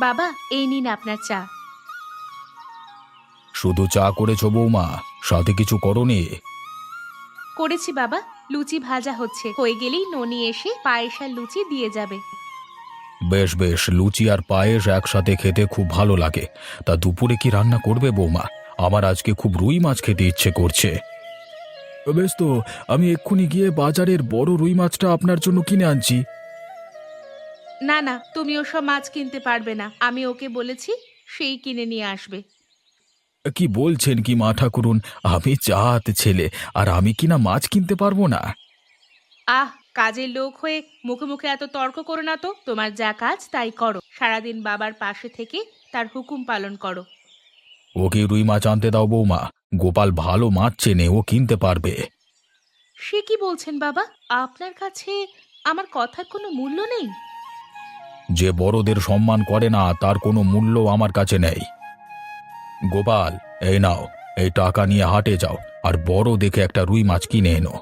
বাবা, এই নিন আপনার চা। শুধু চা করেছো বৌমা? সাথে কিছু করনি? করেছি বাবা, লুচি ভাজা হচ্ছে, হয়ে গেলেই ননি এসে পায়েস আর লুচি দিয়ে যাবে। বেশ বেশ, লুচি আর পায়েস একসাথে খেতে খুব ভালো লাগে। তা দুপুরে কি রান্না করবে বৌমা? আমার আজকে খুব রুই মাছ খেতে ইচ্ছে করছে। বেশ তো, আমি এক্ষুনি গিয়ে বাজারের বড় রুই মাছটা আপনার জন্য কিনে আনছি। না না, তুমি ওসব মাছ কিনতে পারবে না, আমি ওকে বলেছি, সেই কিনে নিয়ে আসবে। কি বলছেন কি মা ঠাকুরুন? আমি চাঁদ ছেলে, আর আমি কিনা মাছ কিনতে পারবো না? আহ, কাজের লোক হয়ে মুখে মুখে এত তর্ক করো না তো। তোমার যা কাজ তাই করো, সারাদিন বাবার পাশে থেকে তার হুকুম পালন করো। ওকে রুই মাছ আনতে দাও বৌমা। গোপাল ভালো মাছ চেনে, ও কিনতে পারবে। সে কি বলছেন বাবা? আপনার কাছে আমার কথার কোনো মূল্য নেই? যে বড়দের সম্মান করে না তার কোনো মূল্য আমার কাছে নেই। গোপাল, এই নাও, এই টাকা নিয়ে হাটে যাও, আর বড় দেখে একটা রুই মাছ কিনে এনো।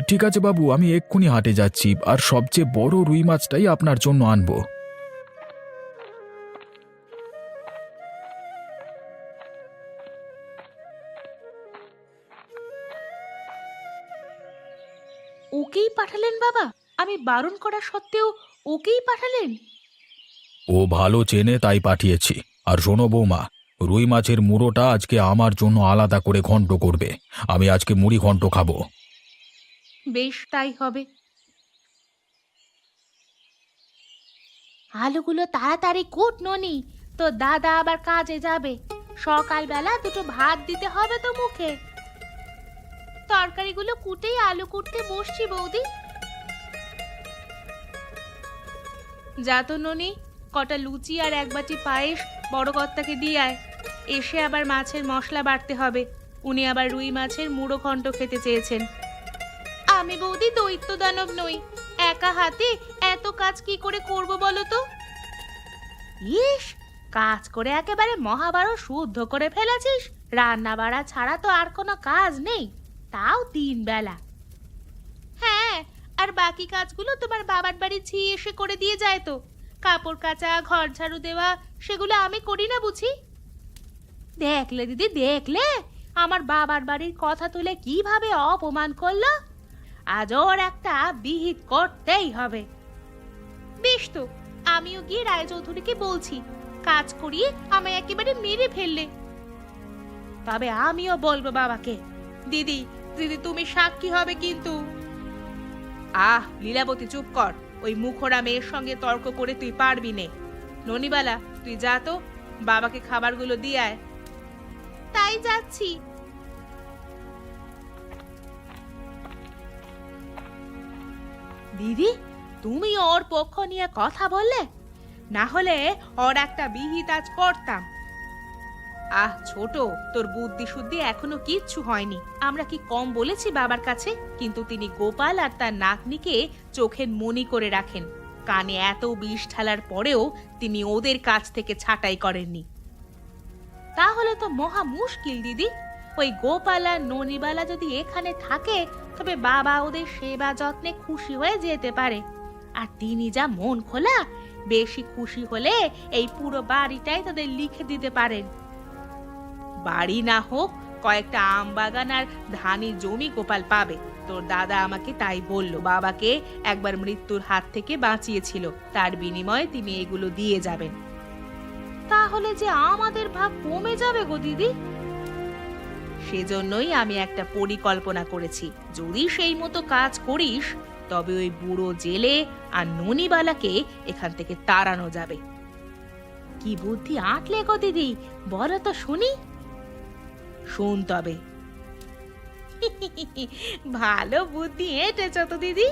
ঠিক আছে বাবু, আমি এক্ষুনি হাটে যাচ্ছি, আর সবচেয়ে বড় রুই মাছটাই আপনার জন্য আনবো। ওকেই পাঠালেন বাবা? আমি বারণ করা সত্ত্বেও ওকেই পাঠালেন? ও ভালো চেনে তাই পাঠিয়েছি। আর শোনো বৌমা, রুই মাছের মুড়োটা আজকে আমার জন্য আলাদা করে ঘন্ট করবে। আমি আজকে মুড়ি ঘন্ট খাবো। বেশ, তাই হবে। আলুগুলো তাড়াতাড়ি কুট ননি, তো দাদা আবার কাজে যাবে। সকালবেলা দুটো ভাত দিতে হবে তো মুখে। তরকারিগুলো কুটেই আলু কুটতে বসছি বৌদি। যা তো ননি, কটা লুচি আর এক বাটি পায়েস বড় কর্তাকে দিয়ে আয়। এসে আবার মাছের মশলা বাটতে হবে। উনি আবার রুই মাছের মুড়ো ঘন্ট খেতে চেয়েছেন। আমি বৌদি দৈত্য দানব নই, একা হাতে এত কাজ কি করে করব বলো তো? ইস, কাজ করে একেবারে মহাভারত শুদ্ধ করে ফেলেছিস। রান্না বাড়া ছাড়া তো আর কোনো কাজ নেই, তাও 3 বেলা। হ্যাঁ, আর বাকি কাজগুলো তোমার বাবার বাড়ি ছি এসে করে দিয়ে যায় তো। কাপড় কাচা, ঘর ঝাড়ু দেওয়া, সেগুলো আমি করি না বুঝি? দেখলে দিদি, দেখলে আমার বাবার বাড়ির কথা তুলে কিভাবে অপমান করলো। আজ ওর একটা বিহিত করতেই হবে। বেশ তো, আমিও গিয়ে রায়চৌধুরীকে বলছি, কাজ করিয়ে আমায় একেবারে মেরে ফেললে। তবে আমিও বলবো বাবাকে। দিদি, দিদি তুমি সাক্ষী হবে কিন্তু। আহ লীলাবতী, চুপ কর। ওই মুখোরা মেয়ের সঙ্গে তর্ক করে তুই পারবি নে। ননিবালা, তুই যা তো, বাবাকে খাবারগুলো দিয়ে আয়। তাই যাচ্ছি। দিদি, তুমি ওর পক্ষ নিয়ে কথা বললে, না হলে ওর একটা বিহিত আজ করতাম। আহ ছোট, তোর বুদ্ধি শুদ্ধি এখনো কিচ্ছু হয়নি। আমরা কি কম বলেছি বাবার কাছে? কিন্তু তিনি গোপাল আর তার নাতনিকে চোখের মনি করে রাখেন। কানে এত বিষ ঢালার পরেও তিনি ওদের কাছ থেকে ছাঁটাই করেননি। তাহলে তো মহা মুশকিল দিদি। ওই গোপাল আর ননিবালা যদি এখানে থাকে, তবে বাবা ওদের সেবা যত্নে খুশি হয়ে যেতে পারে। আর তিনি যা মন খোলা, বেশি খুশি হলে এই পুরো বাড়িটাই তাদের লিখে দিতে পারেন। বাড়ি না হোক, কয়েকটা আম বাগান আর ধানি জমি গোপাল পাবে। তোর দাদা আমাকে তাই বলল, বাবাকে একবার মৃত্যুর হাত থেকে বাঁচিয়েছিল, তার বিনিময়ে তিনি এগুলো দিয়ে যাবেন। তাহলে যে আমাদের ভাগ কমে যাবে গো দিদি। সেজন্যই আমি একটা পরিকল্পনা করেছি। যদি সেই মতো কাজ করিস, তবে ওই বুড়ো জেলে আর ননিবালাকে এখান থেকে তাড়ানো যাবে। কি বুদ্ধি আঁটলে গো দিদি, বলো তো শুনি। শোন তবে। ভালো বুদ্ধি এঁটেছ তো দিদি।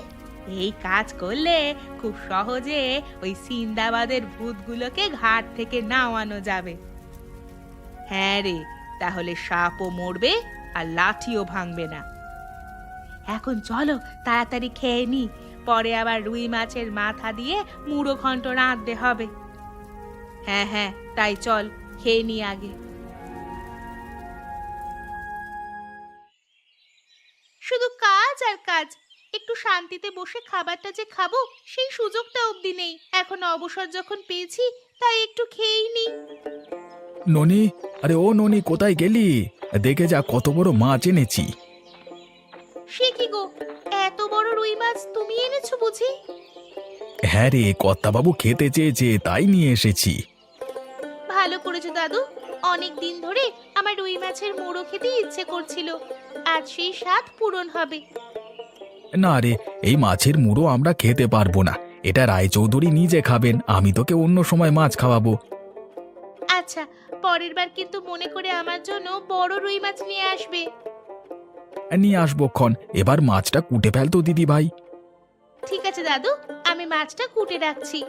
এই কাজ করলে খুব সহজে ওই সিন্দাবাদের ভূতগুলোকে ঘাট থেকে নামানো যাবে। হ্যাঁ রে, তাহলে সাপও মরবে আর লাঠিও ভাঙবে না। এখন চলো তাড়াতাড়ি খেয়ে নি, পরে আবার রুই মাছের মাথা দিয়ে মুড়ো ঘন্ট রাঁধতে হবে। হ্যাঁ হ্যাঁ, তাই চল, খেয়ে নি আগে। শুধু কাজ আর কাজ, একটু শান্তিতে বসে খাবারটা যে খাবো সেই সুযোগটা অবধি নেই। এখন অবসর যখন পেয়েছি তাই একটু খেয়েই নি। ননি, আরে ও ননি, কোথায় গেলি? দেখে যা কত বড় মাছ এনেছি। সে কি গো, এত বড় রুই মাছ তুমি এনেছো বুঝি? হ্যাঁ রে, কর্তাবাবু খেতে চেয়েছে তাই নিয়ে এসেছি। ভালো করেছো দাদু, অনেক দিন ধরে আমার রুই মাছের মোড়ো খেতে ইচ্ছে করছিল, আজ সেই স্বাদ পূরণ হবে। না রে, এই মাছের মুড়ো আমরা খেতে পারবো না। এটা রায়চৌধুরী নিজে খাবেন, আমি তোকে অন্য সময় মাছ খাওয়াবো। আচ্ছা, পরের বার কিন্তু মনে করে আমার জন্য বড় রুই মাছ নিয়ে আসবে। নিয়ে আসবো ক্ষণ, এবার মাছটা কুটে ফেলতো দিদি ভাই। ঠিক আছে দাদু, আমি মাছটা কুটে রাখছি।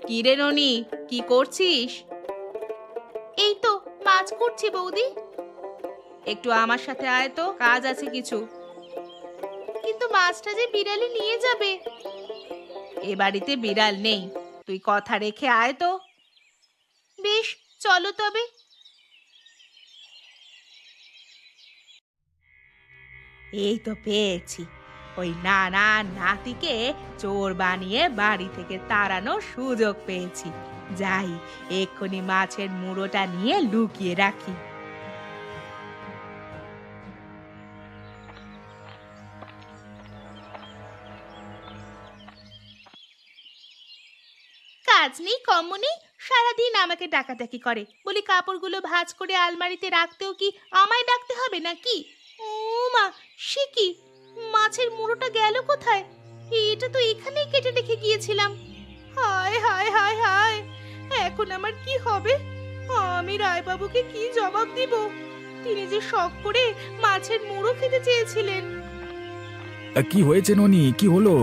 কি রে ননি, কি করছিস? এই তো মাছ কুটছি বৌদি। একটু আমার সাথে আয় তো, কাজ আছে কিছু। কিন্তু মাছটা যে বিড়ালে নিয়ে যাবে। এ বাড়িতে বিড়াল নেই, তুই কথা রেখে আয় তো। বেশ, চলো তবে। এই তো পেয়েছি, ওই নানা নাতিকে চোর বানিয়ে বাড়ি থেকে তাড়ানোর সুযোগ পেয়েছি। যাই, এক্ষুনি মাছের মুড়োটা নিয়ে লুকিয়ে রাখি। কাজ নেই কম্ম নেই, সারাদিন আমাকে ডাকাডাকি করে, বলি কাপড়গুলো ভাঁজ করে আলমারিতে রাখতেও কি আমায় ডাকতে হবে নাকি? ও মা, সে কি, মাছের মুড়োটা গেল কোথায়? এটা তো এখানেই কেটে রেখে গিয়েছিলাম। হায় হায় হায় হায়, এখন আমার কি হবে? আমি রায়বাবুকে কি জবাব দিব? তিনি যে শখ করে মাছের মুড়ো খেতে চেয়েছিলেন। কি হয়েছে ননি, কি হলো?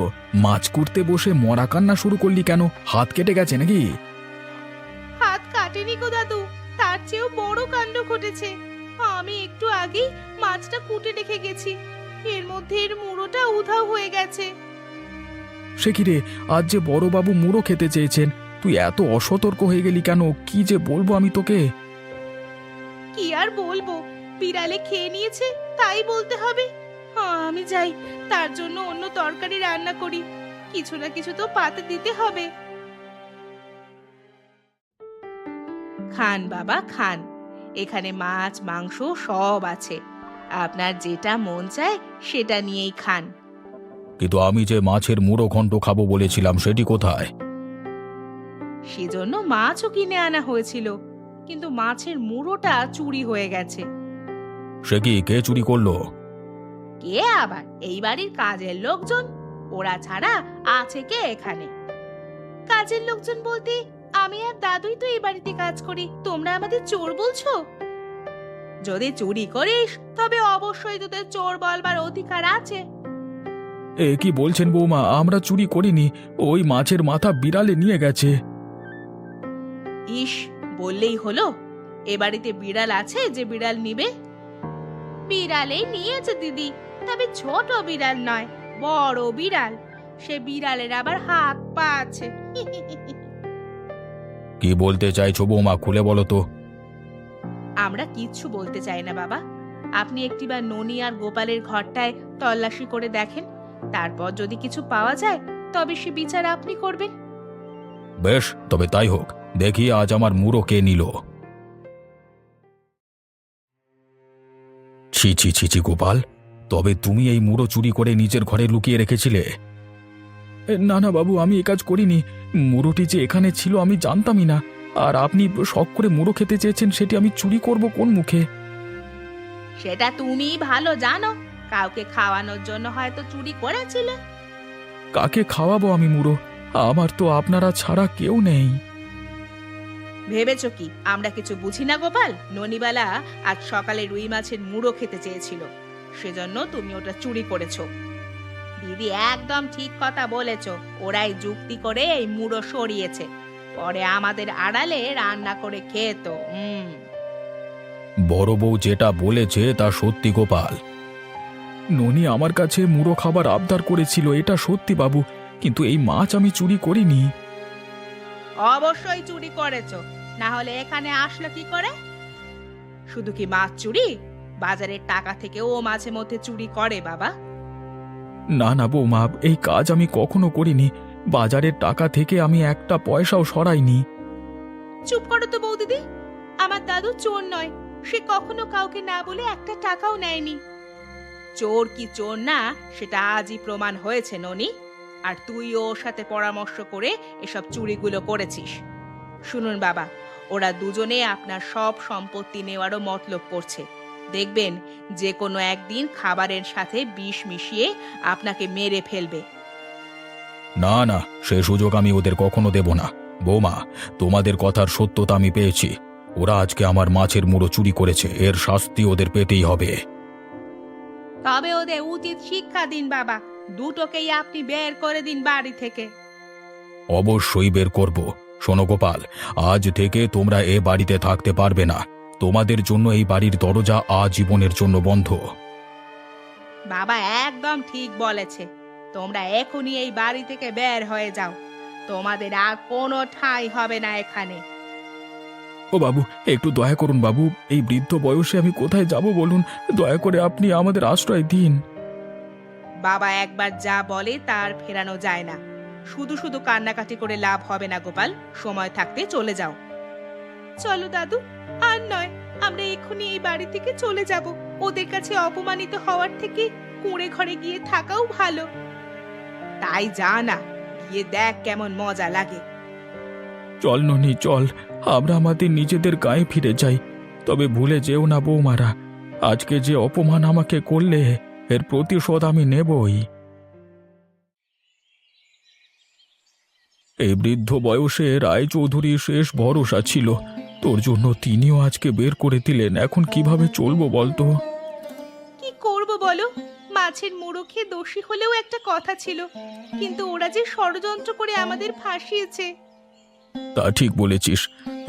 মাছ কুটতে বসে মরা কান্না শুরু করলি কেন? হাত কেটে গেছে নাকি? হাত কাটেনি গো দাদু, তার চেয়েও বড় কাণ্ড ঘটেছে। আমি একটু আগেই মাছটা কুটে রেখে গেছি, এর মধ্যে এর মুড়োটা উধাও হয়ে গেছে। সে কি রে, আজ যে বড়বাবু মুড়ো খেতে চেয়েছেন, তুই এত অসতর্ক হয়ে গেলি কেন? কি যে বলবো আমি তোকে। কি আর বলবো, বিড়ালে খেয়ে নিয়েছে তাই বলতে হবে। আমি যাই, তার জন্য অন্য তরকারি রান্না করি, কিছু না কিছু তো পাতে দিতে হবে। খান বাবা খান, এখানে মাছ মাংস সব আছে, আপনার যেটা মন চায় সেটা নিয়েই খান। কিন্তু আমি যে মাছের মুড়ো ঘন্ট খাবো বলেছিলাম, সেটি কোথায়? সেজন্য মাছও কিনে আনা হয়েছিল, কিন্তু মাছের মুড়োটা চুরি হয়ে গেছে। সে কি, কে চুরি করলো? কে আবার? এই বাড়ির কাজের লোকজন, ওরা ছাড়া আছে কে এখানে? কাজের লোকজন বলতে আমি আর দাদুই তো এই বাড়িতে কাজ করি, তোমরা আমাদের চোর বলছো? যদি চুরি করিস তবে অবশ্যই তোদের চোর বলবার অধিকার আছে। এ কি বলছেন বৌমা, আমরা চুরি করিনি, ওই মাছের মাথা বিড়ালে নিয়ে গেছে। ইস, বললেই হলো, এ বাড়িতে বিড়াল আছে যে বিড়াল নিবে? বিড়ালেই নিয়েছে দিদি, তবে ছোট বিড়াল নয়, বড় বিড়াল। সে বিড়ালের আবার হাত পা আছে। কি বলতে চাইছো বৌমা, খুলে বলো তো। আমরা কিচ্ছু বলতে চাই না বাবা, আপনি একটিবার ননি আর গোপালের ঘরটায় তল্লাশি করে দেখেন, তারপর যদি কিছু পাওয়া যায় তবে সে বিচার আপনি করবেন। বেশ, তবে তাই হোক, দেখি আজ আমার মুড়ো কে নিল। ছি ছি ছি ছি গোপাল, তবে তুমি এই মুড়ো চুরি করে নিজের ঘরে লুকিয়ে রেখেছিলে? না না বাবু, আমি এ কাজ করিনি। মুড়োটি যে এখানে ছিল আমি জানতামই না, আর আপনি শখ করে মুড়ো খেতে চেয়েছেন, সেটি আমি চুরি করব কোন মুখে? সেটা তুমি ভালো জানো, কাউকে খাওয়ানোর জন্য হয়তো চুরি করেছিলে। কাকে খাওয়াবো আমি মুড়ো? আমার তো আপনারা ছাড়া কেউ নেই। ভেবেছো কি আমরা কিছু বুঝি না গোপাল? ননিবালা আজ সকালে রুই মাছের মুড়ো খেতে চেয়েছিল, সেজন্য তুমি ওটা চুরি করেছো। দিদি একদম ঠিক কথা বলেছো, ওরাই যুক্তি করে এই মুড়ো সরিয়েছে, পরে আমাদের আড়ালে রান্না করে খেত। বড় বউ যেটা বলেছে তা সত্যি গোপাল। ননি আমার কাছে মুড়ো খাবার আবদার করেছিল, এটা সত্যি বাবু, কিন্তু এই মাছ আমি চুরি করিনি। অবশ্যই চুরি করেছো, না হলে এখানে আসলো কি করে? শুধু কি মাছ চুরি, বাজারের টাকা থেকেও ও মাঝে মধ্যে চুরি করে বাবা। না না বৌমা, এই কাজ আমি কখনো করিনি। বাজারের টাকা থেকে আমি একটা পয়সাও সরাইনি। চুপ করো তো বৌদিদি, আমার দাদু চোর নয়, সে কখনো কাউকে না বলে একটা টাকাও নেয়নি। চোর কি চোর না সেটা আজই প্রমাণ হয়েছে ননি, আর তুই ওর সাথে পরামর্শ করে এসব চুরিগুলো করেছিস। শুনুন বাবা, ওরা দুজনে আপনার সব সম্পত্তি নেওয়ারও মতলব করছে। দেখবেন যে কোনো একদিন খাবারের সাথে বিষ মিশিয়ে আপনাকে মেরে ফেলবে। না না, সে সুযোগ আমি ওদের কখনো দেব না। বৌমা, তোমাদের কথার সত্যতা আমি পেয়েছি। ওরা আজকে আমার মাছের মুড়ো চুরি করেছে, এর শাস্তি ওদের পেতেই হবে। তবে ওদের উচিত শিক্ষা দিন বাবা, দুটোকেই আপনি বের করে দিন বাড়ি থেকে। অবশ্যই বের করব। শোনো গোপাল, আজ থেকে তোমরা এ বাড়িতে থাকতে পারবে না। তোমাদের জন্য এই বাড়ির দরজা আজীবনের জন্য বন্ধ। বাবা একদম ঠিক বলেছে, তোমরা এখনই এই বাড়ি থেকে বের হয়ে যাও, তোমাদের আর কোনো ঠাঁই হবে না এখানে। ও বাবু, একটু দয়া করুন বাবু, এই বৃদ্ধ বয়সে আমি কোথায় যাব বলুন? দয়া করে আপনি আমাদের আশ্রয় দিন। বাবা একবার যা বলে তার ফেরানো যায় না, শুধু শুধু কান্নাকাটি করে লাভ হবে না গোপাল, সময় থাকতে চলে যাও। চলো দাদু, আর নয়, আমরা এক্ষুনি এই বাড়ি থেকে চলে যাব। ওদের কাছে অপমানিত হওয়ার থেকে কুঁড়ে ঘরে গিয়ে থাকাও ভালো। তাই যা না, গিয়ে দেখ কেমন মজা লাগে। চল ননি চল, আমরা আমাদের নিজেদের গায়ে ফিরে যাই। তবে ভুলে যেও না বৌমারা, আজকে যে অপমান আমাকে করলে এর প্রতিশোধ আমি নেবই। এই বৃদ্ধ বয়সে রায়চৌধুরী শেষ ভরসা ছিল, তোর জন্য তিনিও আজকে বের করে দিলেন। এখন কিভাবে চলবো বলতো? কি করব বলো, মাছের মুড়ো খেয়ে দোষী হলেও একটা কথা ছিল, কিন্তু ওরা যে ষড়যন্ত্র করে আমাদের ফাঁসিয়েছে। তা ঠিক বলেছিস,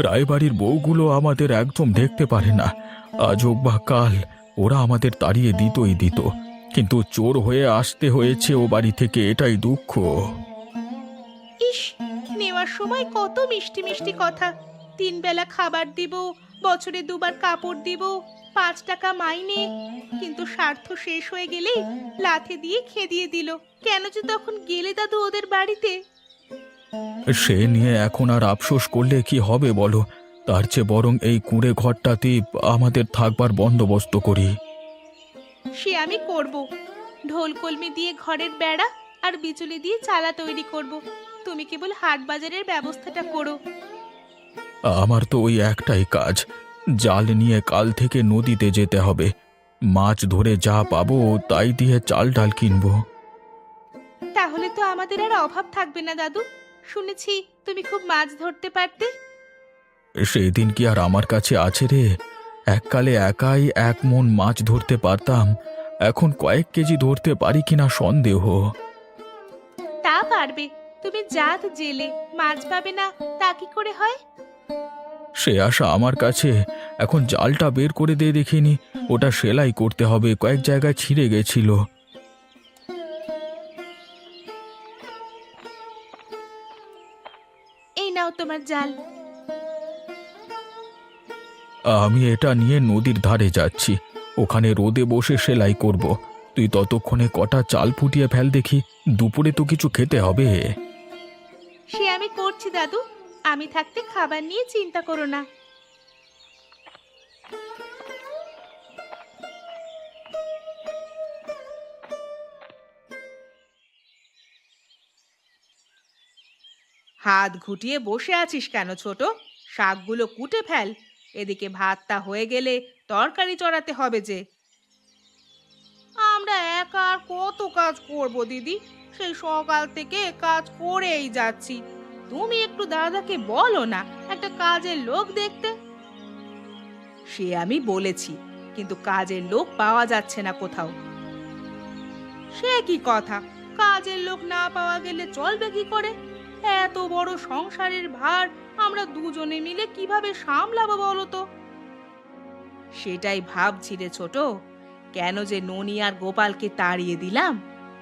রায়বাড়ির বউগুলো আমাদের একদম দেখতে পারে না। আজ হোক বা কাল ওরা আমাদের তাড়িয়ে দিতই দিত, কিন্তু চোর হয়ে আসতে হয়েছে ও বাড়ি থেকে, এটাই দুঃখ। ইস, নেওয়ার সময় কত মিষ্টি মিষ্টি কথা, 3 বেলা খাবার দিব, বছরে 2বার কাপড় দিব, 5 টাকা মাইনে, কিন্তু স্বার্থ শেষ হয়ে গেলেই লাথি দিয়ে খেদিয়ে দিল। কেন যে তখন গেলে দাদু ওদের বাড়িতে? সে নিয়ে এখন আর আফসোস করলে কি হবে বলো? তার চেয়ে বরং এই কুঁড়ে ঘরটাতেই আমাদের থাকবার বন্দোবস্ত করি। সে আমি করব, ঢোল কলমি দিয়ে ঘরের বেড়া আর বিচুলি দিয়ে চালা তৈরি করব। তুমি কেবল হাট বাজারের ব্যবস্থাটা করো। আমার তো ওই একটাই কাজ, জাল নিয়ে কাল থেকে নদীতে যেতে হবে। মাছ ধরে যা পাবো তাই দিয়ে চাল ডাল কিনবো। তাহলে তো আমাদের আর অভাব থাকবে না দাদু, শুনেছি তুমি খুব মাছ ধরতে পারতে। সেই দিন কি আর আমার কাছে আছে রে? এককালে একাই 1 মণ মাছ ধরতে পারতাম, এখন কয়েক কেজি ধরতে পারি কিনা সন্দেহ। তা পারবে, তুমি জাত জেলে, মাছ পাবে না তা কি করে হয়? সে আশা আমার কাছে। এখন জালটা বের করে দিয়ে দেখিনি, ওটা সেলাই করতে হবে, কয়েক জায়গায় ছিঁড়ে গেছিল। এই নাও তোমার জাল। আমি এটা নিয়ে নদীর ধারে যাচ্ছি, ওখানে রোদে বসে সেলাই করব। তুই ততক্ষণে কটা চাল ফুটিয়ে ফেল দেখি, দুপুরে তো কিছু খেতে হবে। সে আমি করছি দাদু, আমি থাকতে খাবার নিয়ে চিন্তা করো না। হাত ঘুটিয়ে বসে আছিস কেন ছোট? শাকগুলো কুটে ফেল, এদিকে ভাতটা হয়ে গেলে তরকারি চড়াতে হবে যে। আমরা একা আর কত কাজ করব দিদি, সেই সকাল থেকে কাজ করেই যাচ্ছি। তুমি একটু দাদাকে বলো না একটা কাজের লোক দেখতে। সে আমি বলেছি, কিন্তু কাজের লোক পাওয়া যাচ্ছে না কোথাও। সে কি কথা, কাজের লোক না পাওয়া গেলে চলবে কি করে? এত বড় সংসারের ভার আমরা দুজনে মিলে কিভাবে সামলাবো বলো তো? সেটাই ভাবছি রে ছোট, কেন যে ননি আর গোপালকে তাড়িয়ে দিলাম,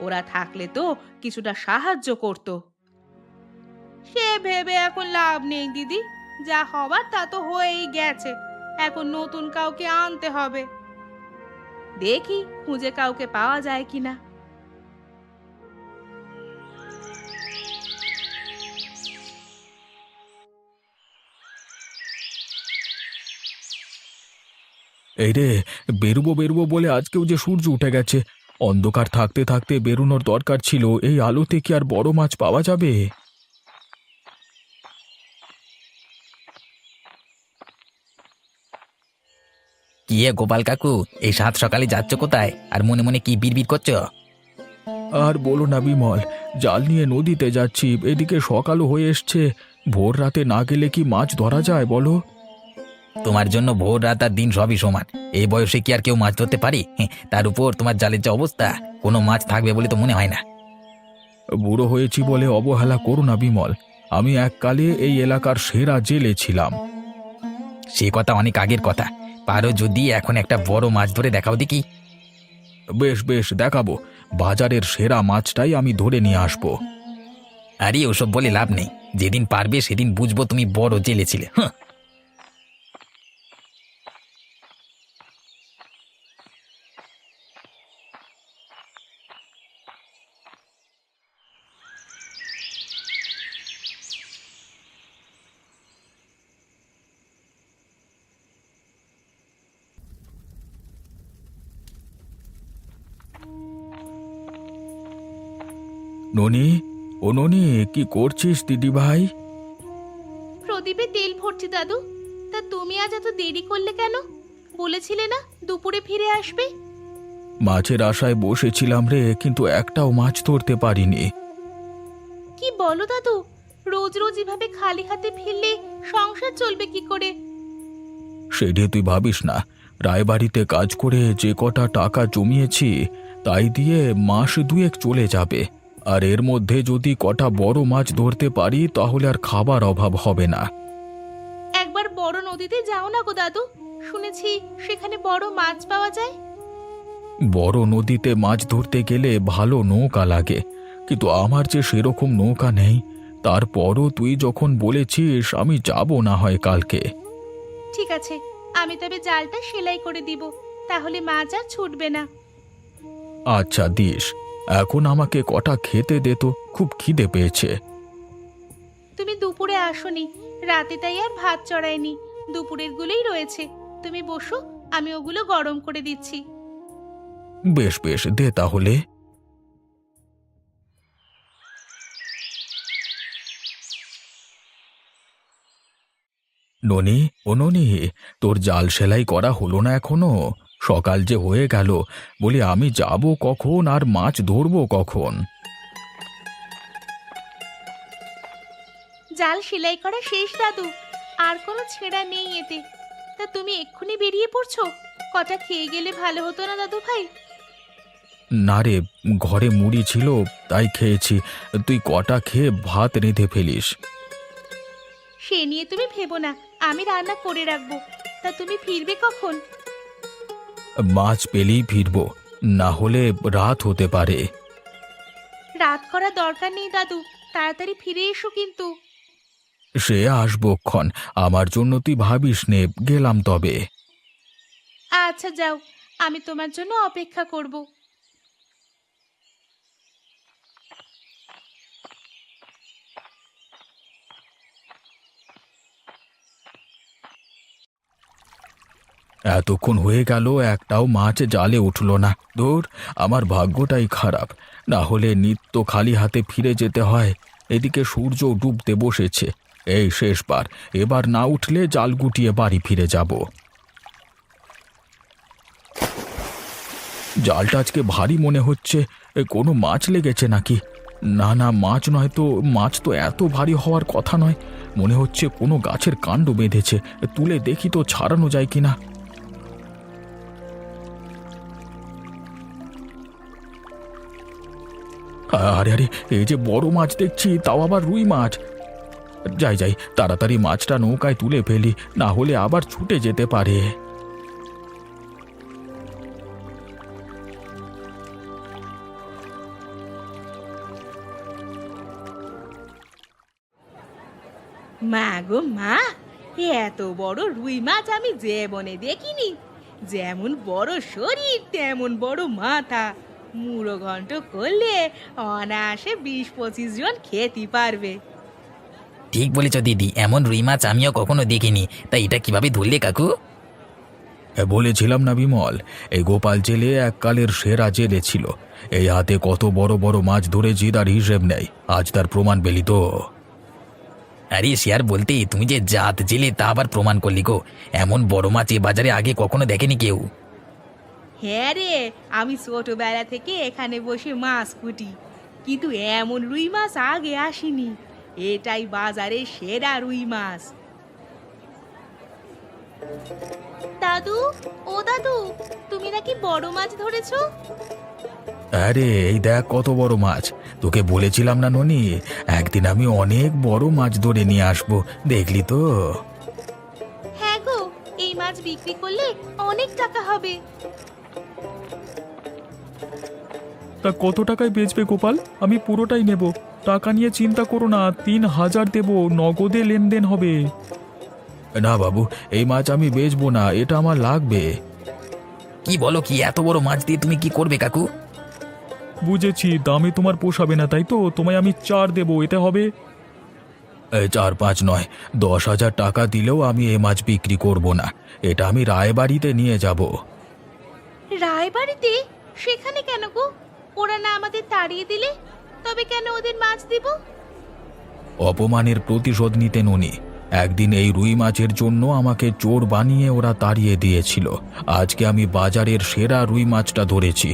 ওরা থাকলে তো কিছুটা সাহায্য করত। সে ভেবে এখন লাভ নেই দিদি, যা হবার তা তো হয়েই গেছে। এখন নতুন কাউকে আনতে হবে। দেখি খুঁজে কাউকে পাওয়া যায় কিনা। এই রে, বেরুবো বেরুবো বলে আজকেও যে সূর্য উঠে গেছে। অন্ধকার থাকতে থাকতে বেরোনোর দরকার ছিল, এই আলোতে কি আর বড় মাছ পাওয়া যাবে? কি হে গোপাল কাকু, এই সাত সকালে যাচ্ছ কোথায় আর মনে মনে কি বিড়বিড় করছো? আর বলো না বিমল, জাল নিয়ে নদীতে যাচ্ছি, এদিকে সকালও হয়ে এসছে। ভোর রাতে না গেলে কি মাছ ধরা যায় বলো? তোমার জন্য ভোর রাত আর দিন সবই সমান। এই বয়সে কি আর কেউ মাছ ধরতে পারি? তার উপর তোমার জালের যে অবস্থা, কোনো মাছ থাকবে বলে তো মনে হয় না। বুড়ো হয়েছি বলে অবহেলা করো না বিমল, আমি এককালে এই এলাকার সেরা জেলে ছিলাম। সে কথা অনেক আগের কথা। পারো যদি এখন একটা বড় মাছ ধরে দেখাও দেখি। বেশ বেশ, দেখাবো। বাজারের সেরা মাছটাই আমি ধরে নিয়ে আসবো। আরে ওসব বলে লাভ নেই, যেদিন পারবে সেদিন বুঝবো তুমি বড় জেলে ছিলে। হ্যাঁ। ননি, ও ননি, কি করছিস দিদি ভাই? প্রদীপে তেল ভরছি দাদু। তা তুমি আজ এত দেরি করলে কেন? বলেছিলে না দুপুরে ফিরে আসবে। মাছের আশায় বসেছিলাম রে, কিন্তু একটাও মাছ ধরতে পারিনি। কি বলো দাদু, রোজ রোজ এভাবে খালি হাতে ফিরলে সংসার চলবে কি করে? সেটা তুই ভাবিস না। রায়বাড়িতে কাজ করে যে কটা টাকা জমিয়েছি তাই দিয়ে মাস দুয়েক চলে যাবে। আর এর মধ্যে যদি কটা বড় মাছ ধরতে পারি তাহলে আর খাবার অভাব হবে না। একবার বড় নদীতে যাও না গো দাদু, শুনেছি সেখানে বড় মাছ পাওয়া যায়। বড় নদীতে মাছ ধরতে গেলে ভালো নৌকা লাগে, কিন্তু আমার যে সেরকম নৌকা নেই। তারপরও তুই যখন বলেছিস, আমি যাব না হয় কালকে। ঠিক আছে, আমি তবে জালটা সেলাই করে দিব, তাহলে মাছ আর ছুটবে না। আচ্ছা দিস। এখন আমাকে কটা খেতে দে তো, খুব খিদে পেয়েছে। তুমি দুপুরে আসোনি, রাতে তাই আর ভাত চড়াইনি, দুপুরের গুলোই রয়েছে। তুমি বসো, আমি ওগুলো গরম করে দিচ্ছি। বেশ বেশ, দে তাহলে। ননি, ও ননি, তোর জাল সেলাই করা হলো না এখনো? সকাল যে হয়ে গেল, বলি আমি যাব কখন আর মাছ ধরবো কখন? জাল সেলাই করা শেষ দাদু, আর কোনো ছেঁড়া নেই এতে। তা তুমি এক্ষুনি বেরিয়ে পড়ছো? কটা খেয়ে গেলে ভালো হতো না দাদু ভাই? না রে, ঘরে মুড়ি ছিল তাই খেয়েছি। তুই কটা খেয়ে ভাত রেঁধে ফেলিস। সে নিয়ে তুমি ভেবো না, আমি রান্না করে রাখবো। তা তুমি ফিরবে কখন? মাছ পেলেই ফিরবো, না হলে রাত হতে পারে। রাত করার দরকার নেই দাদু, তাড়াতাড়ি ফিরে এসো কিন্তু। সে আসবক্ষণ, আমার জন্য তুই ভাবিস নে, গেলাম তবে। আচ্ছা যাও, আমি তোমার জন্য অপেক্ষা করব। এতক্ষণ হয়ে গেল, একটাও মাছ জালে উঠল না। ধুর, আমার ভাগ্যটাই খারাপ, না হলে নিত্য খালি হাতে ফিরে যেতে হয়। এদিকে সূর্য ডুবতে বসেছে। এই শেষবার, এবার না উঠলে জাল গুটিয়ে বাড়ি ফিরে যাব। জালটা আজকে ভারী মনে হচ্ছে। কোনো মাছ লেগেছে নাকি? না না, মাছ নয় তো, মাছ তো এত ভারী হওয়ার কথা নয়। মনে হচ্ছে কোনো গাছের কাণ্ড বেঁধেছে। তুলে দেখি তো ছাড়ানো যায় কিনা। আরে আরে, এই যে বড় মাছ দেখছি, তাও আবার রুই মাছ। যাই যাই, তাড়াতাড়ি মাছটা নৌকায় তুলে ফেলি, না হলে আবার ছুটে যেতে পারে। মা গো মা, এত বড় রুই মাছ আমি জীবনে দেখিনি। যেমন বড় শরীর তেমন বড় মাথা। মুড়ো ঘন্ট করলে অনায়াসে 20-25 জন খেতে পারবে। ঠিক বলেছ দিদি, এমন রুই মাছ আমিও কখনো দেখিনি। তাই এটা কিভাবে ধরলে কাকু? বলেছিলাম না বিমল, এই গোপাল জেলে এককালের সেরা জেলে ছিল। এই হাতে কত বড় বড় মাছ ধরেছি তার হিসেব নেই। আজ তার প্রমাণ পেলি তো। আরে সে আর বলতে, তুমি যে জাত জেলে তা আবার প্রমাণ করলি গো। এমন বড় মাছ এ বাজারে আগে কখনো দেখেনি কেউ। হ্যাঁ রে, আমি ছোটবেলা থেকে এখানে বসে মাছ কুটি, কিন্তু এমন রুই মাছ আগে আসেনি। এটাই বাজারে সেরা রুই মাছ। দাদু, ও দাদু, তুমি নাকি বড় মাছ ধরেছো? আরে এই দেখ কত বড় মাছ। তোকে বলেছিলাম না ননি, একদিন আমি অনেক বড় মাছ ধরে নিয়ে আসবো, দেখলি তো। হ্যাঁ গো, এই মাছ বিক্রি করলে অনেক টাকা হবে। তা কত টাকায় বেচবে গোপাল? আমি পুরোটাই নেব। টাকা নিয়ে চিন্তা করো না, 3000 দেব, নগদে লেনদেন হবে। না বাবু, এই মাছ আমি বেচবো না, এটা আমার লাগবে। কি বলো কি, এত বড় মাছ দিয়ে তুমি কি করবে কাকু? বুঝেছি, দামে তোমার পোষাবে না তাই তো, তোমায় আমি 4 দেবো, এতে হবে? 4-5 নয়, 10,000 টাকা দিলেও আমি এই মাছ বিক্রি করব না। এটা আমি রায়বাড়িতে নিয়ে যাব। রায়বাড়িতে? সেখানে কেন গো? ওরা না আমাদের তাড়িয়ে দিলে, তবে কেন ওদের মাছ দিব? অপমানের প্রতিশোধ নিতে ননি। একদিন এই রুই মাছের জন্য আমাকে চোর বানিয়ে ওরা তাড়িয়ে দিয়েছিল। আজকে আমি বাজারের সেরা রুই মাছটা ধরেছি,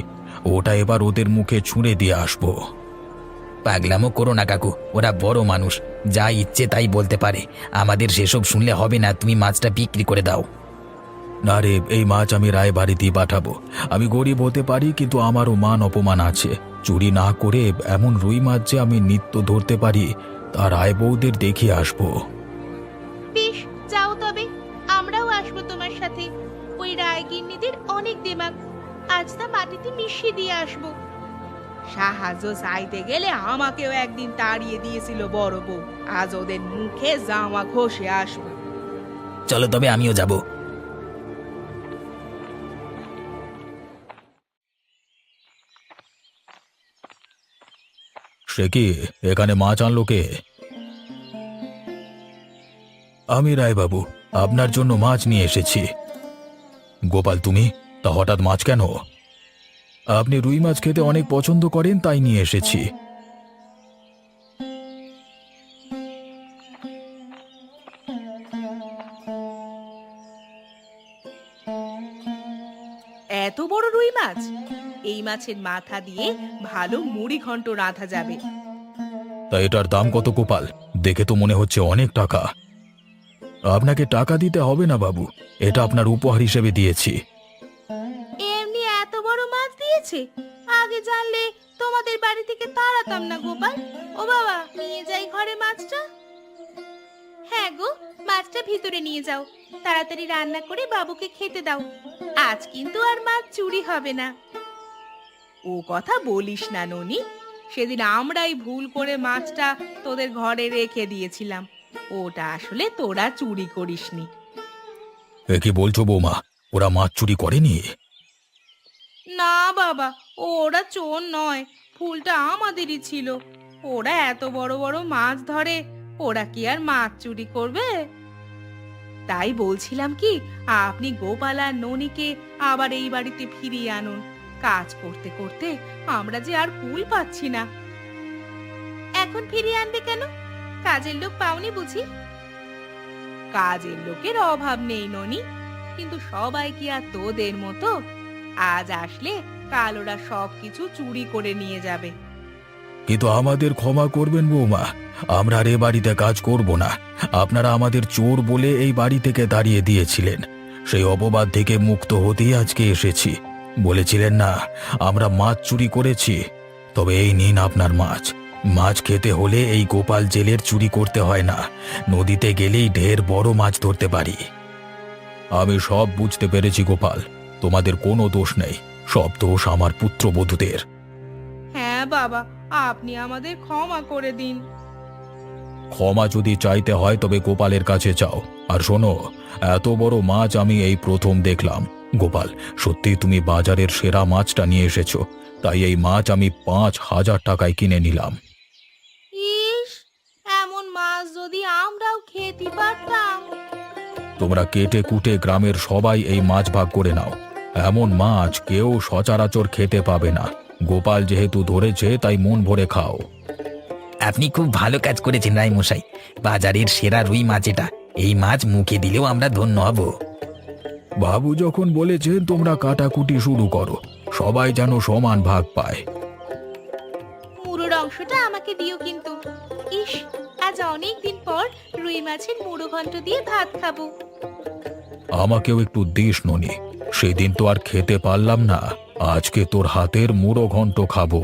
ওটা এবার ওদের মুখে ছুঁড়ে দিয়ে আসবো। পাগলামো করো না কাকু, ওরা বড় মানুষ, যা ইচ্ছে তাই বলতে পারে। আমাদের সেসব শুনলে হবে না, তুমি মাছটা বিক্রি করে দাও। না রে, এই মাছ আমি রায়বাড়িতেই পাঠাবো। আমি গরিব হতে পারি, কিন্তু আমারও মান অপমান আছে। চুরি না করে এমন রুই মাছ যে আমি নিত্য ধরতে পারি, তা রায়বৌদের দেখিয়ে আসবো। বেশ, যাও তবে, আমরাও আসবো তোমার সাথে। ওই রায়গিন্নিদের অনেক দেমাগ, আজ তা মাটিতে মিশিয়ে দিয়ে আসবো। সাহায্য চাইতে গেলে আমাকেও একদিন তাড়িয়ে দিয়েছিল বড় বউ। আজ ওদের মুখে জামা ঘষে আসবো। চলো তবে, আমিও যাব। সে কি, এখানে মাছ আনলো কে? আমি রায়বাবু, আপনার জন্য মাছ নিয়ে এসেছি। গোপাল তুমি, তা হঠাৎ মাছ কেন? আপনি রুই মাছ খেতে অনেক পছন্দ করেন, তাই নিয়ে এসেছি। এত বড় রুই মাছ! এই মাছের মাথা দিয়ে ভালো মুড়ি ঘন্ট রাঁধা যাবে। তা এটার দাম কত গোপাল? দেখে তো মনে হচ্ছে অনেক টাকা। আপনাকে টাকা দিতে হবে না বাবু, এটা আপনার উপহার হিসেবে দিয়েছি। এমনি এত বড় মাছ দিয়েছে? আগে জানলে তোমাদের বাড়ি থেকে তাড়াতাম না গোপাল। ও বাবা, নিয়ে যাই ঘরে মাছটা। হ্যাঁ গো, মাছটা ভিতরে নিয়ে যাও, তাড়াতাড়ি রান্না করে বাবুকে খেতে দাও। আজ কিন্তু আর মাছ চুরি হবে না। ও কথা বলিস না ননি, সেদিন আমরাই ভুল করে মাছটা তোদের ঘরে রেখে দিয়েছিলাম। ওটা আসলে তোরা চুরি করিসনি। এ কি বলছো বৌমা, ওরা মাছ চুরি করেনি? না বাবা, ওরা চোর নয়, ফুলটা আমাদেরই ছিল। ওরা এত বড় বড় মাছ ধরে, ওরা কি আর মাছ চুরি করবে? তাই বলছিলাম কি, আপনি গোপাল আর ননিকে আবার এই বাড়িতে ফিরিয়ে আনুন। কাজ করতে করতে আমরা যে আর কুল পাচ্ছি না। এখন ফিরিয়ে আনবে কেন? কাজের লোক পাওনি বুঝি? কাজের লোকের অভাব নেই ননি, কিন্তু সবাই কি আর তোদের মতো? আজ আসলে কাল ওরা সবকিছু চুরি করে নিয়ে যাবে। কিন্তু আমাদের ক্ষমা করবেন বৌমা, আমরা আর এ বাড়িতে কাজ করব না। আপনারা আমাদের চোর বলে এই বাড়ি থেকে তাড়িয়ে দিয়েছিলেন, সেই অপবাদ থেকে মুক্ত হতেই আজকে এসেছি। বলেছিলেন না আমরা মাছ চুরি করেছি, তবে এই নিন আপনার মাছ। মাছ খেতে হলে এই গোপাল জেলের চুরি করতে হয় না, নদীতে গেলেই ঢের বড় মাছ ধরতে পারি। আমি সব বুঝতে পেরেছি গোপাল, তোমাদের কোনো দোষ নেই, সব দোষ আমার পুত্রবধূদের। হ্যাঁ বাবা, আপনি আমাদের ক্ষমা করে দিন। ক্ষমা যদি চাইতে হয় তবে গোপালের কাছে যাও। আর শোনো, এত বড় মাছ আমি এই প্রথম দেখলাম। গোপাল, সত্যি তুমি বাজারের সেরা মাছটা নিয়ে এসেছো, তাই এই মাছ আমি 5,000 টাকায় কিনে নিলাম। ইস, এমন মাছ যদি আমরাও খেতে পারতাম। তোমরা কেটে কুটে গ্রামের সবাই এই মাছ ভাগ করে নাও। এমন মাছ কেউ সচরাচর খেতে পাবে না। গোপাল যেহেতু ধরেছে তাই মন ভরে খাও। আপনি খুব ভালো কাজ করেছেন রায়মশাই। বাজারের সেরা রুই মাছ এটা। এই মাছ মুখে দিলেও আমরা ধন্য হব। বাবু যখন বলেছেন তোমরা কাটাকুটি শুরু করো, সবাই যেন সমান ভাগ পায়। মুড়োর অংশটা আমাকে দিও কিন্তু। ইস, আজ অনেক দিন পর রুই মাছের মুড়ো ঘন্ট দিয়ে ভাত খাবো। আমাকেও একটু দিস ননি, সেদিন তো আর খেতে পারলাম না, আজকে তোর হাতের মুড়ো ঘন্ট খাবো।